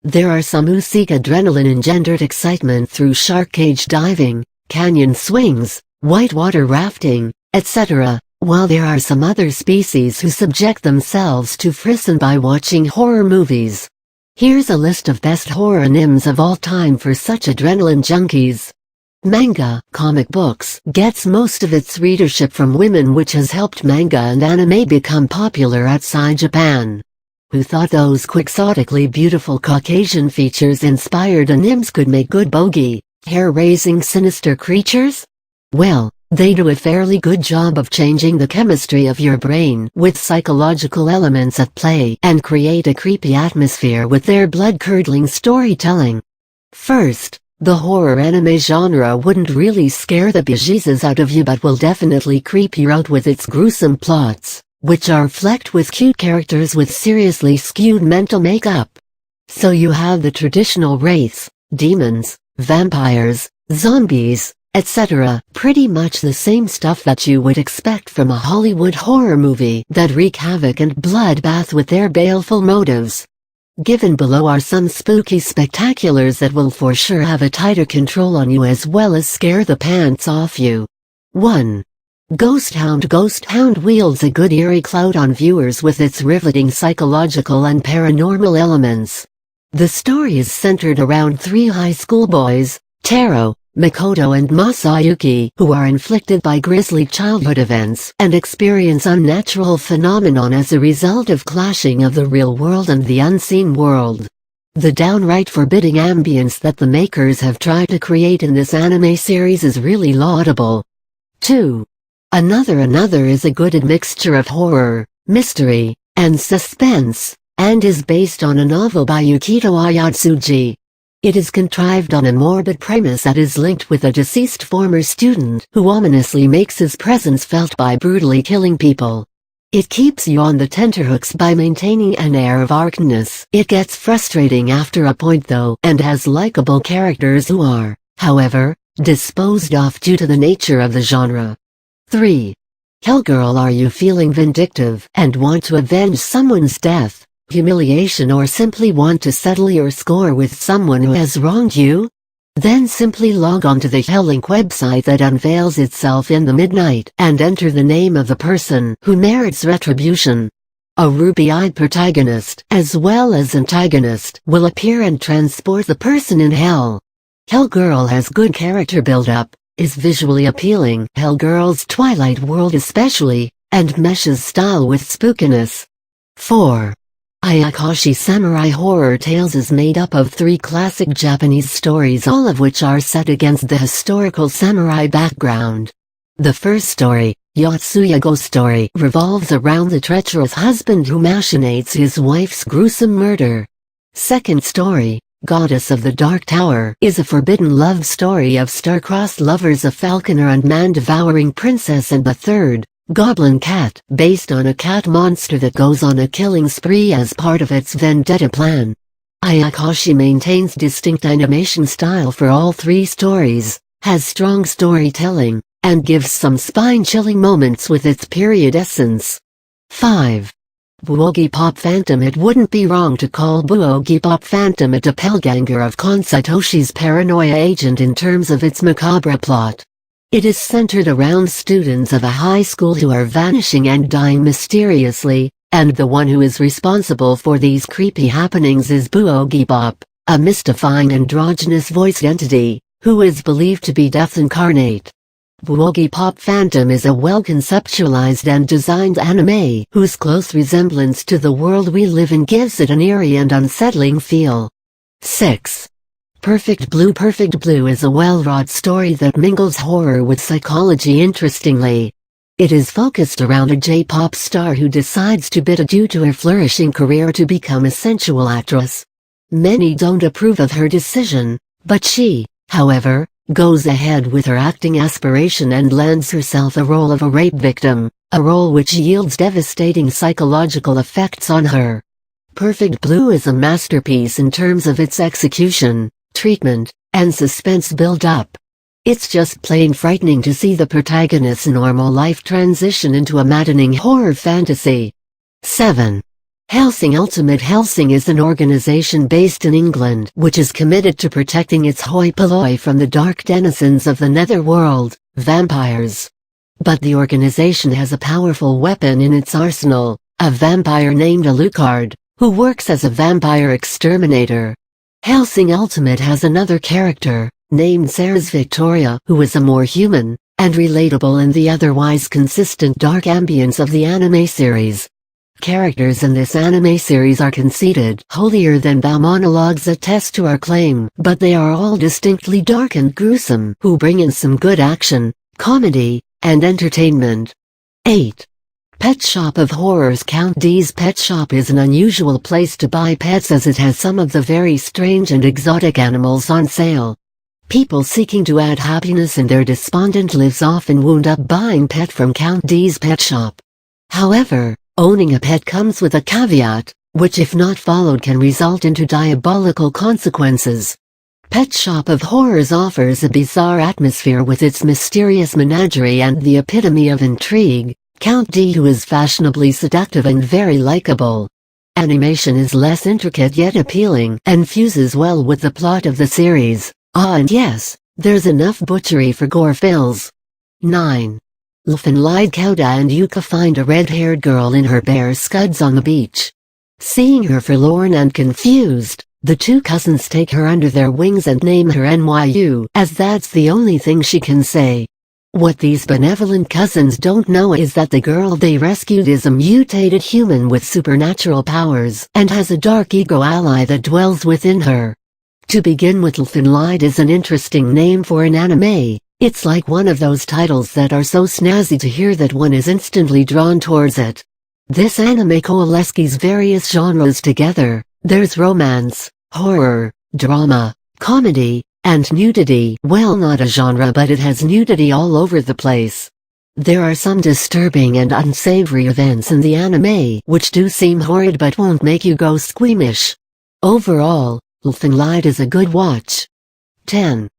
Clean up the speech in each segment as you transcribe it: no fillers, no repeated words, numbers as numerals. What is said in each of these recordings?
There are some who seek adrenaline-engendered excitement through shark cage diving, canyon swings, whitewater rafting, etc., while there are some other species who subject themselves to frisson by watching horror movies. Here's a list of best horror animes of all time for such adrenaline junkies. Manga, comic books, gets most of its readership from women, which has helped manga and anime become popular outside Japan. Who thought those quixotically beautiful Caucasian features-inspired animes could make good bogey, hair-raising sinister creatures? Well, they do a fairly good job of changing the chemistry of your brain with psychological elements at play and create a creepy atmosphere with their blood-curdling storytelling. First, the horror anime genre wouldn't really scare the bejesus out of you but will definitely creep you out with its gruesome plots, which are flecked with cute characters with seriously skewed mental makeup. So you have the traditional wraiths, demons, vampires, zombies, etc. Pretty much the same stuff that you would expect from a Hollywood horror movie that wreak havoc and bloodbath with their baleful motives. Given below are some spooky spectaculars that will for sure have a tighter control on you as well as scare the pants off you. 1. Ghost Hound. Ghost Hound wields a good eerie clout on viewers with its riveting psychological and paranormal elements. The story is centered around three high school boys, Taro, Makoto and Masayuki, who are inflicted by grisly childhood events and experience unnatural phenomenon as a result of clashing of the real world and the unseen world. The downright forbidding ambience that the makers have tried to create in this anime series is really laudable. 2. Another is a good mixture of horror, mystery, and suspense, and is based on a novel by Yukito Ayatsuji. It is contrived on a morbid premise that is linked with a deceased former student who ominously makes his presence felt by brutally killing people. It keeps you on the tenterhooks by maintaining an air of archness. It gets frustrating after a point though and has likable characters who are, however, disposed of due to the nature of the genre. 3. Hellgirl. Are you feeling vindictive and want to avenge someone's death, humiliation, or simply want to settle your score with someone who has wronged you? Then simply log on to the Hellink website that unveils itself in the midnight and enter the name of the person who merits retribution. A ruby-eyed protagonist as well as antagonist will appear and transport the person in hell. Hellgirl has good character build-up, is visually appealing, Hellgirl's Twilight world especially, and meshes style with spookiness. 4. Ayakashi Samurai Horror Tales is made up of three classic Japanese stories, all of which are set against the historical samurai background. The first story, Yotsuya Ghost Story, revolves around the treacherous husband who machinates his wife's gruesome murder. Second story, Goddess of the Dark Tower, is a forbidden love story of star-crossed lovers, a falconer and man-devouring princess. And the third, Goblin Cat, based on a cat monster that goes on a killing spree as part of its vendetta plan. Ayakashi maintains distinct animation style for all three stories, has strong storytelling, and gives some spine-chilling moments with its period essence. 5. Boogie Phantom. It wouldn't be wrong to call Boogie Phantom a doppelganger of Kon Satoshi's paranoia agent in terms of its macabre plot. It is centered around students of a high school who are vanishing and dying mysteriously, and the one who is responsible for these creepy happenings is Boogie, a mystifying androgynous voiced entity, who is believed to be death incarnate. Boogie Phantom is a well-conceptualized and designed anime whose close resemblance to the world we live in gives it an eerie and unsettling feel. 6. Perfect Blue. Perfect Blue is a well-wrought story that mingles horror with psychology interestingly. It is focused around a J-pop star who decides to bid adieu to her flourishing career to become a sensual actress. Many don't approve of her decision, but she, however, goes ahead with her acting aspiration and lands herself a role of a rape victim, a role which yields devastating psychological effects on her. Perfect Blue is a masterpiece in terms of its execution, treatment, and suspense build-up. It's just plain frightening to see the protagonist's normal life transition into a maddening horror fantasy. 7. Helsing Ultimate. Helsing is an organization based in England which is committed to protecting its hoi polloi from the dark denizens of the netherworld, vampires. But the organization has a powerful weapon in its arsenal, a vampire named Alucard, who works as a vampire exterminator. Helsing Ultimate has another character, named Ceres Victoria, who is a more human and relatable in the otherwise consistent dark ambience of the anime series. Characters in this anime series are conceited, holier-than-thou monologues attest to our claim, but they are all distinctly dark and gruesome, who bring in some good action, comedy, and entertainment. 8. Pet Shop of Horrors. Count D's Pet Shop is an unusual place to buy pets as it has some of the very strange and exotic animals on sale. People seeking to add happiness in their despondent lives often wound up buying pet from Count D's Pet Shop. However, owning a pet comes with a caveat, which if not followed can result into diabolical consequences. Pet Shop of Horrors offers a bizarre atmosphere with its mysterious menagerie and the epitome of intrigue, Count D, who is fashionably seductive and very likable. Animation is less intricate yet appealing and fuses well with the plot of the series. Ah, and yes, there's enough butchery for gore fills. 9. Liefenlied. Kouda and Yuka find a red-haired girl in her bare scuds on the beach. Seeing her forlorn and confused, the two cousins take her under their wings and name her NYU, as that's the only thing she can say. What these benevolent cousins don't know is that the girl they rescued is a mutated human with supernatural powers and has a dark ego ally that dwells within her. To begin with, Liefenlied is an interesting name for an anime. It's like one of those titles that are so snazzy to hear that one is instantly drawn towards it. This anime coalesces various genres together. There's romance, horror, drama, comedy, and nudity. Well, not a genre, but it has nudity all over the place. There are some disturbing and unsavory events in the anime which do seem horrid but won't make you go squeamish. Overall, Liefenlied is a good watch. 10.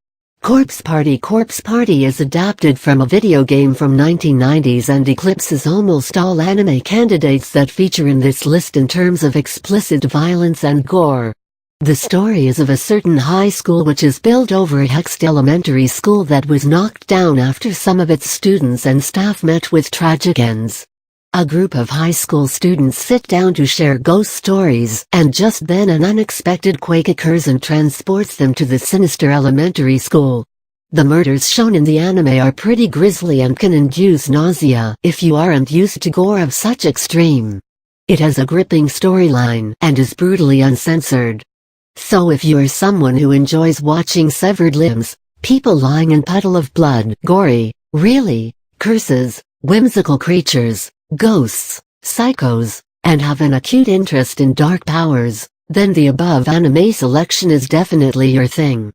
Corpse Party. Corpse Party is adapted from a video game from 1990s and eclipses almost all anime candidates that feature in this list in terms of explicit violence and gore. The story is of a certain high school which is built over a hexed elementary school that was knocked down after some of its students and staff met with tragic ends. A group of high school students sit down to share ghost stories, and just then an unexpected quake occurs and transports them to the sinister elementary school. The murders shown in the anime are pretty grisly and can induce nausea if you aren't used to gore of such extreme. It has a gripping storyline and is brutally uncensored. So if you're someone who enjoys watching severed limbs, people lying in puddle of blood, gory, really, curses, whimsical creatures, ghosts, psychos, and have an acute interest in dark powers, then the above anime selection is definitely your thing.